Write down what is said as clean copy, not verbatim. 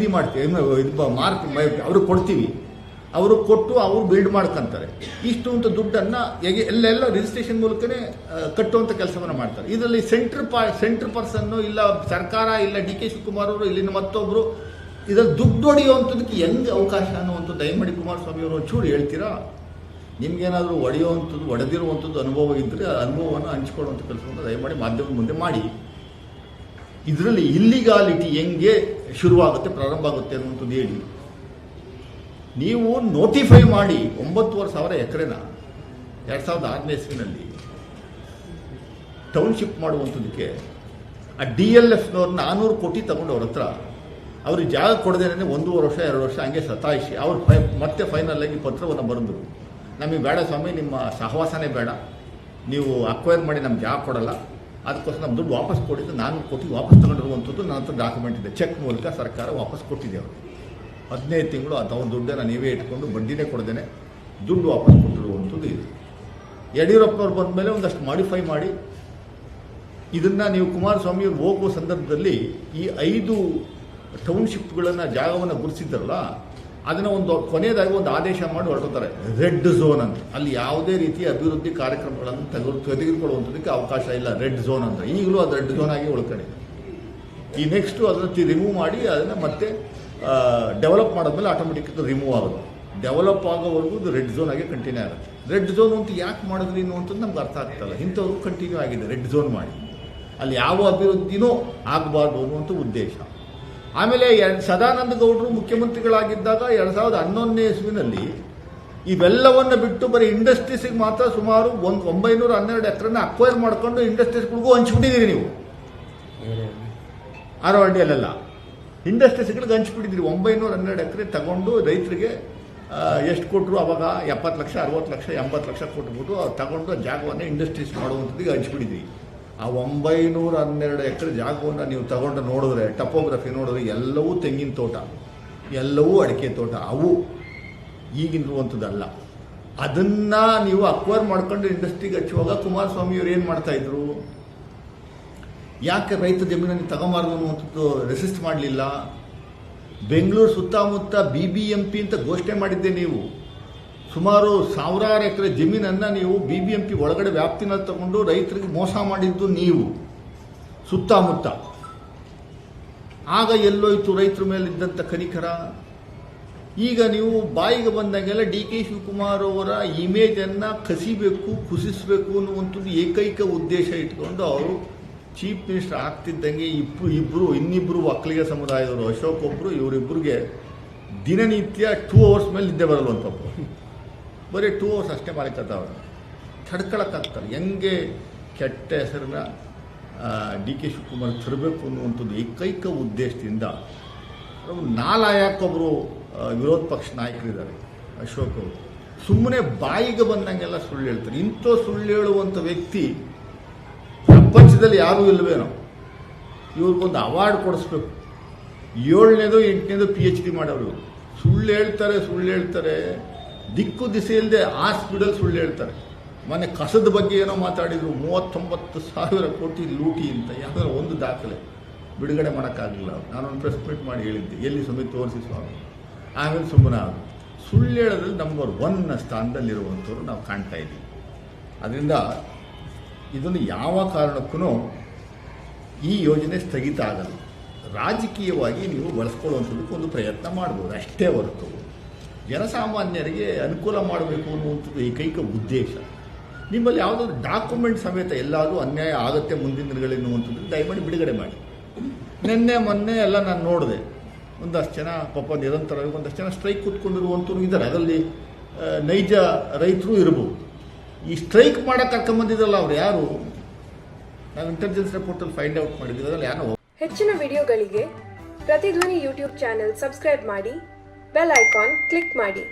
ಖರೀದಿ ಮಾಡ್ತೀವಿ, ಮಾರ್ಕ್ ಅವ್ರಿಗೆ ಕೊಡ್ತೀವಿ, ಅವರು ಕೊಟ್ಟು ಅವರು ಬಿಲ್ಡ್ ಮಾಡ್ಕೊಂತಾರೆ. ಇಷ್ಟು ಅಂತ ದುಡ್ಡನ್ನು ಎಲ್ಲೆಲ್ಲ ರಿಜಿಸ್ಟ್ರೇಷನ್ ಮೂಲಕನೇ ಕಟ್ಟುವಂಥ ಕೆಲಸವನ್ನು ಮಾಡ್ತಾರೆ. ಇದರಲ್ಲಿ ಸೆಂಟ್ರ್ ಪರ್ಸನ್ನು ಇಲ್ಲ ಸರ್ಕಾರ ಇಲ್ಲ ಡಿ ಕೆ ಶಿವಕುಮಾರ್ ಅವರು ಇಲ್ಲಿನ ಮತ್ತೊಬ್ಬರು ಇದರಲ್ಲಿ ದುಡ್ಡು ಹೊಡೆಯುವಂಥದ್ದಕ್ಕೆ ಹೆಂಗೆ ಅವಕಾಶ ಅನ್ನುವಂಥದ್ದು ದಯಮಾಡಿ ಕುಮಾರಸ್ವಾಮಿ ಅವರು ಚೂರು ಹೇಳ್ತೀರಾ? ನಿಮ್ಗೇನಾದರೂ ಒಡೆದಿರುವಂಥದ್ದು ಅನುಭವ ಇದ್ದರೆ ಆ ಅನುಭವವನ್ನು ಹಂಚ್ಕೊಳ್ಳುವಂಥ ಕೆಲಸವನ್ನು ದಯಮಾಡಿ ಮಾಧ್ಯಮದ ಮುಂದೆ ಮಾಡಿ. ಇದರಲ್ಲಿ ಇಲ್ಲಿಗಾಲಿಟಿ ಹೆಂಗೆ ಶುರುವಾಗುತ್ತೆ, ಪ್ರಾರಂಭ ಆಗುತ್ತೆ ಅನ್ನುವಂಥದ್ದು ಹೇಳಿ. ನೀವು ನೋಟಿಫೈ ಮಾಡಿ 9,500 ಎಕರೆನ 2006ನೇ ಇಸ್ವಿನಲ್ಲಿ ಟೌನ್ಶಿಪ್ ಮಾಡುವಂಥದ್ದಕ್ಕೆ ಆ DLFನವ್ರು 400 ಕೋಟಿ ತಗೊಂಡು ಅವ್ರ ಹತ್ರ ಅವ್ರಿಗೆ ಜಾಗ ಕೊಡದೇನೆ 1.5 ವರ್ಷ 2 ವರ್ಷ ಹಂಗೆ ಸತಾಯಿಸಿ ಅವ್ರು ಮತ್ತೆ ಫೈನಲ್ ಆಗಿ ಪತ್ರವನ್ನು ಬರೆದರು, ನಮಗೆ ಬೇಡ ಸ್ವಾಮಿ, ನಿಮ್ಮ ಸಹವಾಸನೇ ಬೇಡ, ನೀವು ಅಕ್ವೈರ್ ಮಾಡಿ ನಮ್ಗೆ ಜಾಗ ಕೊಡಲ್ಲ, ಅದಕ್ಕೋಸ್ಕರ ನಮ್ಮ ದುಡ್ಡು ವಾಪಸ್ ಕೊಟ್ಟಿದ್ದು 400 ಕೋಟಿ ವಾಪಸ್ ತಗೊಂಡಿರುವಂಥದ್ದು ನನ್ನ ಹತ್ರ ಡಾಕ್ಯುಮೆಂಟ್ ಇದೆ. ಚೆಕ್ ಮೂಲಕ ಸರ್ಕಾರ ವಾಪಸ್ ಕೊಟ್ಟಿದೆ ಅವರು. 15 ತಿಂಗಳು ಅವ್ರ ದುಡ್ಡನ್ನು ನೀವೇ ಇಟ್ಕೊಂಡು ಬಡ್ಡಿನೇ ಕೊಡದೇನೆ ದುಡ್ಡು ವಾಪಸ್ ಕೊಟ್ಟಿರುವಂಥದ್ದು ಇದೆ. ಯಡಿಯೂರಪ್ಪನವ್ರು ಬಂದ ಮೇಲೆ ಒಂದಷ್ಟು ಮಾಡಿಫೈ ಮಾಡಿ ಇದನ್ನು ನೀವು ಕುಮಾರಸ್ವಾಮಿಯವ್ರು ಹೋಗುವ ಸಂದರ್ಭದಲ್ಲಿ ಈ 5 ಟೌನ್ಶಿಪ್ಗಳನ್ನು ಜಾಗವನ್ನು ಗುರುತಿಸಿದ್ರಲ್ಲ, ಅದನ್ನು ಒಂದು ಕೊನೆಯದಾಗಿ ಒಂದು ಆದೇಶ ಮಾಡಿ ಹೊರಡ್ತಾರೆ, ರೆಡ್ ಝೋನ್ ಅಂತ. ಅಲ್ಲಿ ಯಾವುದೇ ರೀತಿಯ ಅಭಿವೃದ್ಧಿ ಕಾರ್ಯಕ್ರಮಗಳನ್ನು ತೆಗೆದುಕೊಳ್ಳುವಂಥದ್ದಕ್ಕೆ ಅವಕಾಶ ಇಲ್ಲ, ರೆಡ್ ಝೋನ್ ಅಂತ. ಈಗಲೂ ಅದು ರೆಡ್ ಝೋನ್ ಆಗಿ ಉಳ್ಕೊಂಡಿದೆ. ಈ ನೆಕ್ಸ್ಟು ಅದನ್ನು ರಿಮೂವ್ ಮಾಡಿ ಅದನ್ನು ಮತ್ತೆ ಡೆವಲಪ್ ಮಾಡಿದ್ಮೇಲೆ ಆಟೋಮೆಟಿಕ್ ರಿಮೂವ್ ಆಗೋದು. ಡೆವಲಪ್ ಆಗೋವರೆಗೂ ಇದು ರೆಡ್ ಝೋನ್ ಆಗಿ ಕಂಟಿನ್ಯೂ ಆಗುತ್ತೆ. ರೆಡ್ ಝೋನ್ ಅಂತ ಯಾಕೆ ಮಾಡಿದ್ರಿ ಅನ್ನುವಂಥದ್ದು ನಮ್ಗೆ ಅರ್ಥ ಆಗ್ತಲ್ಲ. ಇಂಥವ್ರು ಕಂಟಿನ್ಯೂ ಆಗಿದೆ ರೆಡ್ ಝೋನ್ ಮಾಡಿ, ಅಲ್ಲಿ ಯಾವ ಅಭಿವೃದ್ಧಿನೂ ಆಗಬಾರ್ದು ಅನ್ನುವಂಥ ಉದ್ದೇಶ. ಆಮೇಲೆ ಸದಾನಂದ ಗೌಡರು ಮುಖ್ಯಮಂತ್ರಿಗಳಾಗಿದ್ದಾಗ 2011ನೇ ಇಸ್ವಿನಲ್ಲಿ ಇವೆಲ್ಲವನ್ನು ಬಿಟ್ಟು ಬರೀ ಇಂಡಸ್ಟ್ರೀಸಿಗೆ ಮಾತ್ರ ಸುಮಾರು 912 ಎಕರೆನ ಅಕ್ವೈರ್ ಮಾಡ್ಕೊಂಡು ಇಂಡಸ್ಟ್ರೀಸ್ಗಳಿಗೂ ಹಂಚ್ಬಿಟ್ಟಿದ್ದೀರಿ ನೀವು. ಆರವಳ್ಳಿಯಲ್ಲೆಲ್ಲ ಇಂಡಸ್ಟ್ರೀಸ್ಗಳಿಗೆ ಹಂಚ್ಬಿಟ್ಟಿದ್ದೀರಿ. 912 ಎಕರೆ ತಗೊಂಡು ರೈತರಿಗೆ ಎಷ್ಟು ಕೊಟ್ಟರು ಅವಾಗ 70 ಲಕ್ಷ 60 ಲಕ್ಷ 80 ಲಕ್ಷ ಕೊಟ್ಬಿಟ್ಟು ತಗೊಂಡು ಜಾಗವನ್ನು ಇಂಡಸ್ಟ್ರೀಸ್ ಮಾಡುವಂಥದ್ದಿಗೆ ಹಂಚ್ಬಿಟ್ಟಿದ್ದೀರಿ. ಆ 912 ಎಕರೆ ಜಾಗವನ್ನು ನೀವು ತಗೊಂಡು ನೋಡಿದ್ರೆ, ಟಪೋಗ್ರಫಿ ನೋಡಿದ್ರೆ ಎಲ್ಲವೂ ತೆಂಗಿನ ತೋಟ, ಎಲ್ಲವೂ ಅಡಿಕೆ ತೋಟ. ಅವು ಈಗಿರುವಂಥದ್ದಲ್ಲ. ಅದನ್ನು ನೀವು ಅಕ್ವೈರ್ ಮಾಡ್ಕೊಂಡು ಇಂಡಸ್ಟ್ರಿಗೆ ಹಚ್ಚುವಾಗ ಕುಮಾರಸ್ವಾಮಿಯವರು ಏನು ಮಾಡ್ತಾಯಿದ್ರು? ಯಾಕೆ ರೈತ ಜಮೀನನ್ನು ತಗೊಂಬಾರ್ದು ಅನ್ನುವಂಥದ್ದು ರೆಸಿಸ್ಟ್ ಮಾಡಲಿಲ್ಲ? ಬೆಂಗಳೂರು ಸುತ್ತಮುತ್ತ BBMP ಅಂತ ಘೋಷಣೆ ಮಾಡಿದ್ದೆ ನೀವು. ಸುಮಾರು 1000 ಎಕರೆ ಜಮೀನನ್ನು ನೀವು BBMP ಒಳಗಡೆ ವ್ಯಾಪ್ತಿನಲ್ಲಿ ತಗೊಂಡು ರೈತರಿಗೆ ಮೋಸ ಮಾಡಿದ್ದು ನೀವು ಸುತ್ತಮುತ್ತ. ಆಗ ಎಲ್ಲೋಯ್ತು ರೈತರ ಮೇಲಿದ್ದಂಥ ಕನಿಕರ? ಈಗ ನೀವು ಬಾಯಿಗೆ ಬಂದಾಗೆಲ್ಲ ಡಿ ಕೆ ಶಿವಕುಮಾರ್ ಅವರ ಇಮೇಜನ್ನು ಕುಸಿಸಬೇಕು ಅನ್ನುವಂಥದ್ದು ಏಕೈಕ ಉದ್ದೇಶ ಇಟ್ಕೊಂಡು ಅವರು ಚೀಫ್ ಮಿನಿಸ್ಟರ್ ಆಗ್ತಿದ್ದಂಗೆ ಇನ್ನಿಬ್ಬರು ಒಕ್ಕಲಿಗ ಸಮುದಾಯದವರು, ಅಶೋಕ್ ಒಬ್ಬರು, ಇವರಿಬ್ಬರಿಗೆ ದಿನನಿತ್ಯ 2 ಅವರ್ಸ್ ಮೇಲೆ ನಿದ್ದೆ ಬರಲ್ವಂತಪ್ಪ. ಬರೀ 2 ಅವರ್ಸ್ ಅಷ್ಟೇ ಮಾಲಿಕತ್ತವ್ರು ತಡ್ಕೊಳಕ್ಕಾಗ್ತಾರೆ. ಹೆಂಗೆ ಕೆಟ್ಟ ಹೆಸರನ್ನ ಡಿ ಕೆ ಶಿವಕುಮಾರ್ ತರಬೇಕು ಅನ್ನುವಂಥದ್ದು ಏಕೈಕ ಉದ್ದೇಶದಿಂದ ನಾಲಾಯಕ್ಕೊಬ್ಬರು ವಿರೋಧ ಪಕ್ಷ ನಾಯಕರಿದ್ದಾರೆ, ಅಶೋಕ್ ಅವರು. ಸುಮ್ಮನೆ ಬಾಯಿಗೆ ಬಂದಂಗೆಲ್ಲ ಸುಳ್ಳು ಹೇಳ್ತಾರೆ. ಇಂಥ ಸುಳ್ಳು ಹೇಳುವಂಥ ವ್ಯಕ್ತಿ ಪ್ರಪಂಚದಲ್ಲಿ ಯಾರೂ ಇಲ್ಲವೇನೋ. ಇವ್ರಿಗೊಂದು ಅವಾರ್ಡ್ ಕೊಡಿಸ್ಬೇಕು. 7ನೇದು 8ನೇದು PhD ಮಾಡೋರು ಸುಳ್ಳು ಹೇಳ್ತಾರೆ. ದಿಕ್ಕು ದಿಸೆ ಇಲ್ಲದೆ ಹಾಸ್ಪಿಟಲ್ ಸುಳ್ಳು ಹೇಳ್ತಾರೆ. ಮೊನ್ನೆ ಕಸದ ಬಗ್ಗೆ ಏನೋ ಮಾತಾಡಿದ್ರು, 39,000 ಕೋಟಿ ಲೂಟಿ ಅಂತ. ಯಾವ್ದಾದ್ರು ಒಂದು ದಾಖಲೆ ಬಿಡುಗಡೆ ಮಾಡೋಕ್ಕಾಗಲಿಲ್ಲ. ನಾನೊಂದು ಪ್ರೆಸ್ ಮೀಟ್ ಮಾಡಿ ಹೇಳಿದ್ದೆ, ಎಲ್ಲಿ ಸುಮ್ಮನೆ ತೋರಿಸಿ ಸ್ವಾಮಿ. ಆಮೇಲೆ ಸುಮ್ಮನೆ ಆಗೋದು. ಸುಳ್ಳು ಹೇಳೋದ್ರಲ್ಲಿ ನಂಬರ್ 1 ಸ್ಥಾನದಲ್ಲಿರುವಂಥವ್ರು ನಾವು ಕಾಣ್ತಾ ಇದ್ದೀವಿ. ಅದರಿಂದ ಇದನ್ನು ಯಾವ ಕಾರಣಕ್ಕೂ ಈ ಯೋಜನೆ ಸ್ಥಗಿತ ಆಗಲ್ಲ. ರಾಜಕೀಯವಾಗಿ ನೀವು ಬಳಸ್ಕೊಳ್ಳುವಂಥದ್ದಕ್ಕೆ ಒಂದು ಪ್ರಯತ್ನ ಮಾಡ್ಬೋದು ಅಷ್ಟೇ ಹೊರತು ಜನಸಾಮಾನ್ಯರಿಗೆ ಅನುಕೂಲ ಮಾಡಬೇಕು ಅನ್ನುವಂಥದ್ದು ಏಕೈಕ ಉದ್ದೇಶ. ನಿಮ್ಮಲ್ಲಿ ಯಾವುದಾದ್ರು ಡಾಕ್ಯುಮೆಂಟ್ ಸಮೇತ ಎಲ್ಲಾದರೂ ಅನ್ಯಾಯ ಆಗುತ್ತೆ ಮುಂದಿನ ದಿನಗಳನ್ನುವಂಥದ್ದು ದಯಮಾಡಿ ಬಿಡುಗಡೆ ಮಾಡಿ. ಮೊನ್ನೆ ಎಲ್ಲ ನಾನು ನೋಡಿದೆ, ಒಂದಷ್ಟು ಜನ ಪಾಪ ನಿರಂತರವಾಗಿ ಒಂದಷ್ಟು ಜನ ಸ್ಟ್ರೈಕ್ ಕೂತ್ಕೊಂಡಿರುವಂಥವ್ರು ಇದ್ದಾರೆ. ಅದರಲ್ಲಿ ನೈಜ ರೈತರು ಇರ್ಬೋದು. ಈ ಸ್ಟ್ರೈಕ್ ಮಾಡೋಕೆ ಕರ್ಕೊಂಬಂದಿದ್ರಲ್ಲ ಅವ್ರು ಯಾರು? ನಾವು ಇಂಟೆಲಿಜೆನ್ಸ್ ರಿಪೋರ್ಟಲ್ಲಿ ಫೈಂಡ್ ಔಟ್ ಮಾಡಿದ್ದೀವಿ. ಅದರಲ್ಲಿ ಯಾರೋ. ಹೆಚ್ಚಿನ ವಿಡಿಯೋಗಳಿಗೆ ಪ್ರತಿಧ್ವನಿ ಯೂಟ್ಯೂಬ್ ಚಾನೆಲ್ ಸಬ್ಸ್ಕ್ರೈಬ್ ಮಾಡಿ, ಬೆಲ್ ಐಕಾನ್ ಕ್ಲಿಕ್ ಮಾಡಿ.